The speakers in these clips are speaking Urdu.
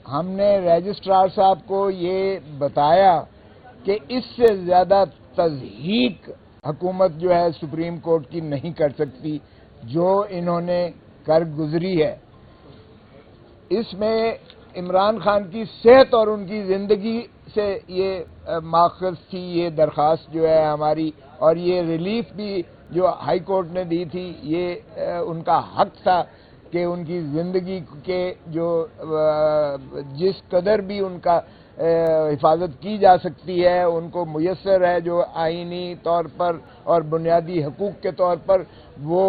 ہم نے رجسٹرار صاحب کو یہ بتایا کہ اس سے زیادہ تضحیق حکومت جو ہے سپریم کورٹ کی نہیں کر سکتی جو انہوں نے کر گزری ہے۔ اس میں عمران خان کی صحت اور ان کی زندگی سے یہ ماخذ تھی، یہ درخواست جو ہے ہماری، اور یہ ریلیف بھی جو ہائی کورٹ نے دی تھی یہ ان کا حق تھا کہ ان کی زندگی کے جو جس قدر بھی ان کا حفاظت کی جا سکتی ہے ان کو میسر ہے، جو آئینی طور پر اور بنیادی حقوق کے طور پر وہ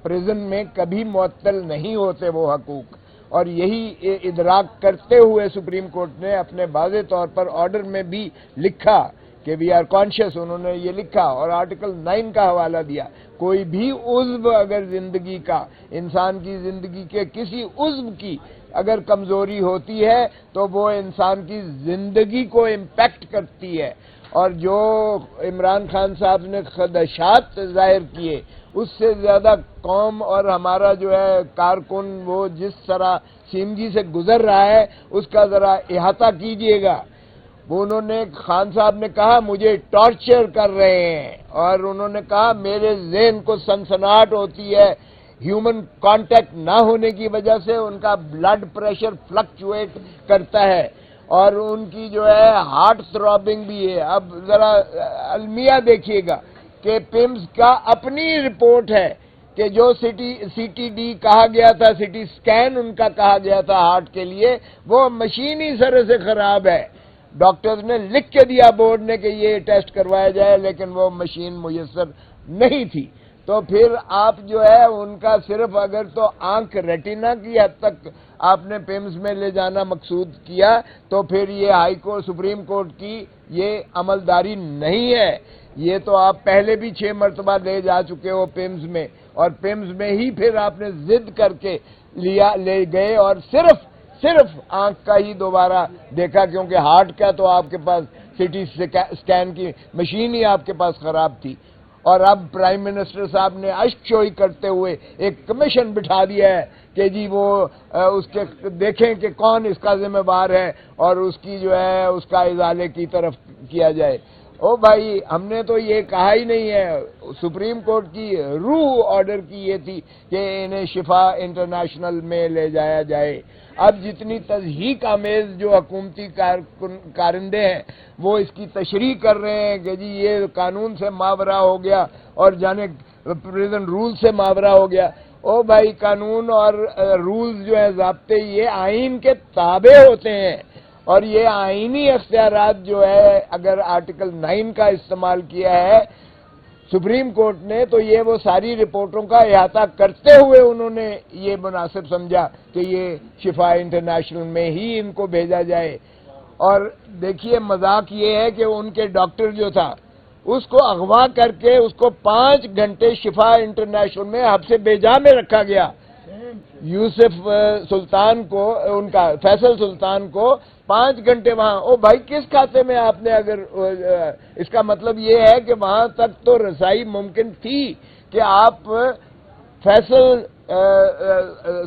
پریزن میں کبھی معطل نہیں ہوتے وہ حقوق، اور یہی ادراک کرتے ہوئے سپریم کورٹ نے اپنے واضح طور پر آرڈر میں بھی لکھا کہ وی آر کانشیس، انہوں نے یہ لکھا اور آرٹیکل 9 کا حوالہ دیا، کوئی بھی عضو اگر زندگی کا، انسان کی زندگی کے کسی عضو کی اگر کمزوری ہوتی ہے تو وہ انسان کی زندگی کو امپیکٹ کرتی ہے، اور جو عمران خان صاحب نے خدشات ظاہر کیے اس سے زیادہ قوم اور ہمارا جو ہے کارکن وہ جس طرح سیمگی سے گزر رہا ہے اس کا ذرا احاطہ کیجئے گا۔ وہ انہوں نے خان صاحب نے کہا مجھے ٹارچر کر رہے ہیں، اور انہوں نے کہا میرے ذہن کو سنسناہٹ ہوتی ہے، ہیومن کانٹیکٹ نہ ہونے کی وجہ سے ان کا بلڈ پریشر فلکچویٹ کرتا ہے اور ان کی جو ہے ہارٹ تھرابنگ بھی ہے۔ اب ذرا المیہ دیکھیے گا کہ پیمز کا اپنی رپورٹ ہے کہ جو سی ٹی ڈی کہا گیا تھا، سی ٹی سکین ان کا کہا گیا تھا ہارٹ کے لیے، وہ مشین ہی سرے سے خراب ہے۔ ڈاکٹرز نے لکھ کے دیا بورڈ نے کہ یہ ٹیسٹ کروایا جائے، لیکن وہ مشین میسر نہیں تھی۔ تو پھر آپ جو ہے ان کا صرف اگر تو آنکھ ریٹینا کی حد تک آپ نے پیمز میں لے جانا مقصود کیا تو پھر یہ ہائی کورٹ سپریم کورٹ کی یہ عملداری نہیں ہے۔ یہ تو آپ پہلے بھی 6 مرتبہ لے جا چکے ہو پیمز میں، اور پیمز میں ہی پھر آپ نے ضد کر کے لے گئے اور صرف آنکھ کا ہی دوبارہ دیکھا، کیونکہ ہارٹ کا تو آپ کے پاس سی ٹی سکین کی مشین ہی آپ کے پاس خراب تھی۔ اور اب پرائم منسٹر صاحب نے اشک شوئی کرتے ہوئے ایک کمیشن بٹھا دیا ہے کہ جی وہ اس کے دیکھیں کہ کون اس کا ذمہ دار ہے اور اس کی جو ہے اس کا ازالے کی طرف کیا جائے۔ او بھائی ہم نے تو یہ کہا ہی نہیں ہے، سپریم کورٹ کی روح آرڈر کی یہ تھی کہ انہیں شفا انٹرنیشنل میں لے جایا جائے۔ اب جتنی تضحیق آمیز جو حکومتی کارندے ہیں وہ اس کی تشریح کر رہے ہیں کہ جی یہ قانون سے ماورا ہو گیا اور جانے پریزن رول سے ماورا ہو گیا۔ او بھائی قانون اور رولز جو ہیں ضابطے یہ آئین کے تابع ہوتے ہیں، اور یہ آئینی اختیارات جو ہے اگر آرٹیکل 9 کا استعمال کیا ہے سپریم کورٹ نے تو یہ وہ ساری رپورٹوں کا احاطہ کرتے ہوئے انہوں نے یہ مناسب سمجھا کہ یہ شفا انٹرنیشنل میں ہی ان کو بھیجا جائے۔ اور دیکھیے مذاق یہ ہے کہ ان کے ڈاکٹر جو تھا اس کو اغوا کر کے اس کو 5 گھنٹے شفا انٹرنیشنل میں حبس بیجا میں رکھا گیا۔ یوسف سلطان کو ان کا فیصل سلطان کو 5 گھنٹے وہاں، او بھائی کس کھاتے میں آپ نے، اگر اس کا مطلب یہ ہے کہ وہاں تک تو رسائی ممکن تھی کہ آپ فیصل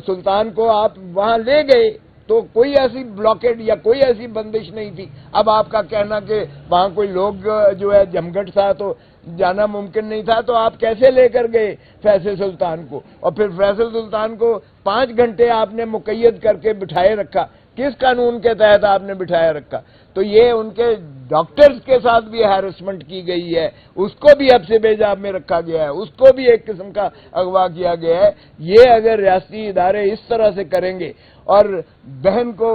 سلطان کو آپ وہاں لے گئے تو کوئی ایسی بلاکیڈ یا کوئی ایسی بندش نہیں تھی۔ اب آپ کا کہنا کہ وہاں کوئی لوگ جو ہے جمگھٹ تھا تو جانا ممکن نہیں تھا، تو آپ کیسے لے کر گئے فیصل سلطان کو؟ اور پھر فیصل سلطان کو 5 گھنٹے آپ نے مقید کر کے بٹھائے رکھا، کس قانون کے تحت آپ نے بٹھائے رکھا؟ تو یہ ان کے ڈاکٹرز کے ساتھ بھی ہیرسمنٹ کی گئی ہے، اس کو بھی حبس بیجا میں رکھا گیا ہے، اس کو بھی ایک قسم کا اغوا کیا گیا ہے۔ یہ اگر ریاستی ادارے اس طرح سے کریں گے، اور بہن کو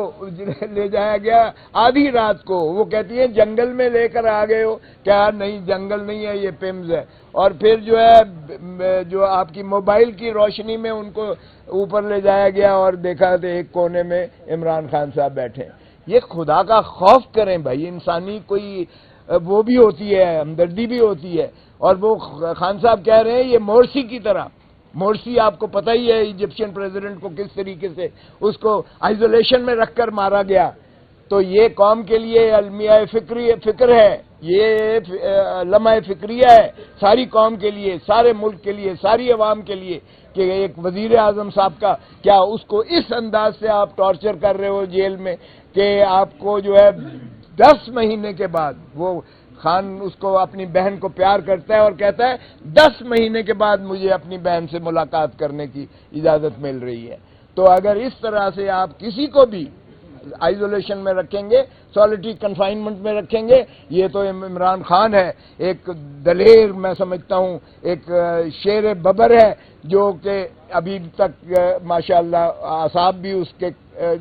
لے جایا گیا آدھی رات کو، وہ کہتی ہیں جنگل میں لے کر آ گئے ہو، کیا نہیں جنگل نہیں ہے یہ پیمز ہے، اور پھر جو ہے جو آپ کی موبائل کی روشنی میں ان کو اوپر لے جایا گیا اور دیکھا تو ایک کونے میں عمران خان صاحب بیٹھے۔ یہ خدا کا خوف کریں بھائی، انسانی کوئی وہ بھی ہوتی ہے، ہمدردی بھی ہوتی ہے۔ اور وہ خان صاحب کہہ رہے ہیں یہ مورسی کی طرح، مورسی آپ کو پتہ ہی ہے ایجپشین پریزیڈنٹ کو کس طریقے سے اس کو آئزولیشن میں رکھ کر مارا گیا۔ تو یہ قوم کے لیے المیہ فکر ہے، یہ لمحہ فکریہ ہے ساری قوم کے لیے، سارے ملک کے لیے، ساری عوام کے لیے کہ ایک وزیر اعظم صاحب کا کیا اس کو اس انداز سے آپ ٹارچر کر رہے ہو جیل میں کہ آپ کو جو ہے 10 مہینے کے بعد وہ خان اس کو اپنی بہن کو پیار کرتا ہے اور کہتا ہے 10 مہینے کے بعد مجھے اپنی بہن سے ملاقات کرنے کی اجازت مل رہی ہے. تو اگر اس طرح سے آپ کسی کو بھی آئزولیشن میں رکھیں گے، سالیٹری کنفائنمنٹ میں رکھیں گے، یہ تو عمران خان ہے، ایک دلیر میں سمجھتا ہوں، ایک شیر ببر ہے جو کہ ابھی تک ماشاءاللہ اعصاب بھی اس کے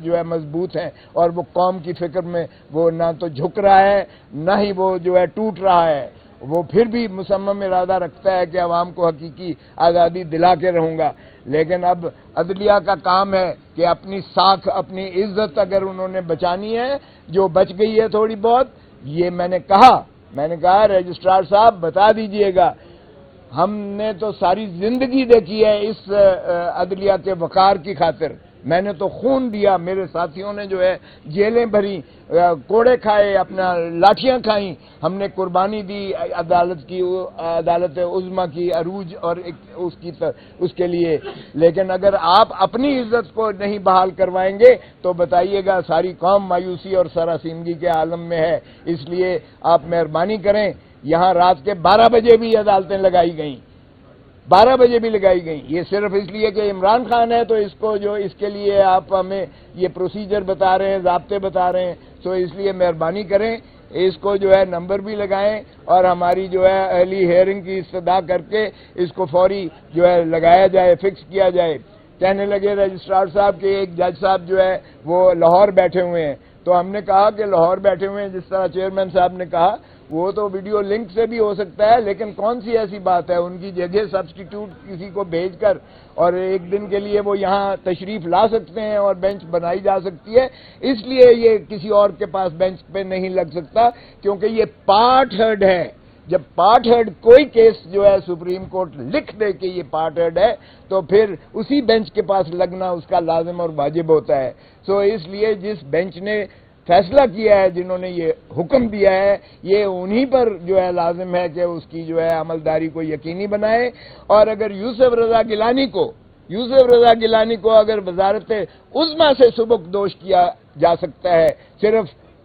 جو ہے مضبوط ہیں اور وہ قوم کی فکر میں وہ نہ تو جھک رہا ہے نہ ہی وہ جو ہے ٹوٹ رہا ہے. وہ پھر بھی مصمم ارادہ رکھتا ہے کہ عوام کو حقیقی آزادی دلا کے رہوں گا. لیکن اب عدلیہ کا کام ہے کہ اپنی ساکھ، اپنی عزت اگر انہوں نے بچانی ہے، جو بچ گئی ہے تھوڑی بہت، یہ میں نے کہا رجسٹرار صاحب بتا دیجئے گا، ہم نے تو ساری زندگی دیکھی ہے اس عدلیہ کے وقار کی خاطر. میں نے تو خون دیا، میرے ساتھیوں نے جو ہے جیلیں بھری، کوڑے کھائے، اپنا لاٹھیاں کھائیں، ہم نے قربانی دی عدالت عظمیٰ کی عروج اور اس کے لیے. لیکن اگر آپ اپنی عزت کو نہیں بحال کروائیں گے تو بتائیے گا ساری قوم مایوسی اور سراسیمگی کے عالم میں ہے. اس لیے آپ مہربانی کریں، یہاں رات کے 12 بجے بھی عدالتیں لگائی گئیں، 12 بجے بھی لگائی گئیں. یہ صرف اس لیے کہ عمران خان ہے تو اس کے لیے آپ ہمیں یہ پروسیجر بتا رہے ہیں، ضابطے بتا رہے ہیں. تو اس لیے مہربانی کریں، اس کو جو ہے نمبر بھی لگائیں اور ہماری جو ہے اہلی ہیئرنگ کی استدعا کر کے اس کو فوری جو ہے لگایا جائے، فکس کیا جائے. کہنے لگے رجسٹرار صاحب کہ ایک جج صاحب جو ہے وہ لاہور بیٹھے ہوئے ہیں. تو ہم نے کہا کہ لاہور بیٹھے ہوئے ہیں، جس طرح چیئرمین صاحب نے کہا، وہ تو ویڈیو لنک سے بھی ہو سکتا ہے، لیکن کون سی ایسی بات ہے ان کی جگہ سبسٹیٹیوٹ کسی کو بھیج کر اور ایک دن کے لیے وہ یہاں تشریف لا سکتے ہیں اور بینچ بنائی جا سکتی ہے. اس لیے یہ کسی اور کے پاس بینچ پہ نہیں لگ سکتا کیونکہ یہ پارٹ ہرڈ ہے. جب پارٹ ہرڈ کوئی کیس جو ہے سپریم کورٹ لکھ دے کہ یہ پارٹ ہرڈ ہے تو پھر اسی بینچ کے پاس لگنا اس کا لازم اور واجب ہوتا ہے. سو اس لیے جس بینچ نے فیصلہ کیا ہے، جنہوں نے یہ حکم دیا ہے، یہ انہی پر جو ہے لازم ہے کہ اس کی جو ہے عملداری کو یقینی بنائے. اور اگر یوسف رضا گیلانی کو اگر وزارت عظمیٰ سے سبکدوش کیا جا سکتا ہے صرف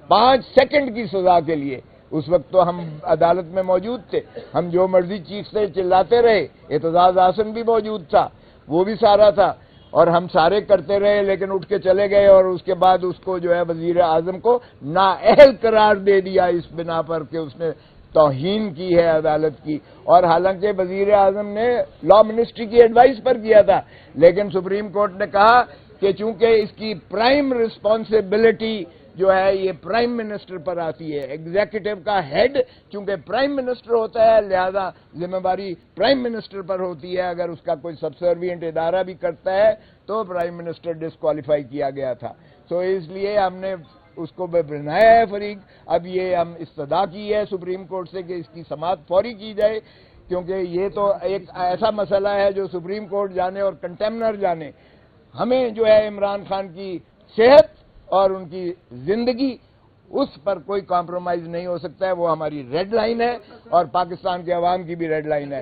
5 سیکنڈ کی سزا کے لیے، اس وقت تو ہم عدالت میں موجود تھے، ہم جو مرضی چیختے چلاتے رہے، اعتزاز احسن بھی موجود تھا، وہ بھی سارا تھا اور ہم سارے کرتے رہے، لیکن اٹھ کے چلے گئے اور اس کے بعد اس کو جو ہے وزیر اعظم کو نااہل قرار دے دیا اس بنا پر کہ اس نے توہین کی ہے عدالت کی. اور حالانکہ وزیر اعظم نے لا منسٹری کی ایڈوائس پر کیا تھا، لیکن سپریم کورٹ نے کہا کہ چونکہ اس کی پرائم رسپانسبلٹی جو ہے یہ پرائم منسٹر پر آتی ہے، ایگزیکٹو کا ہیڈ چونکہ پرائم منسٹر ہوتا ہے لہذا ذمہ داری پرائم منسٹر پر ہوتی ہے. اگر اس کا کوئی سبسروینٹ ادارہ بھی کرتا ہے تو پرائم منسٹر ڈسکوالیفائی کیا گیا تھا. سو اس لیے ہم نے اس کو بنایا ہے فریق. اب یہ ہم استدعا کی ہے سپریم کورٹ سے کہ اس کی سماعت فوری کی جائے، کیونکہ یہ تو ایک ایسا مسئلہ ہے جو سپریم کورٹ جانے اور کنٹیمنر جانے. ہمیں جو ہے عمران خان کی صحت اور ان کی زندگی، اس پر کوئی کمپرومائز نہیں ہو سکتا ہے. وہ ہماری ریڈ لائن ہے اور پاکستان کے عوام کی بھی ریڈ لائن ہے.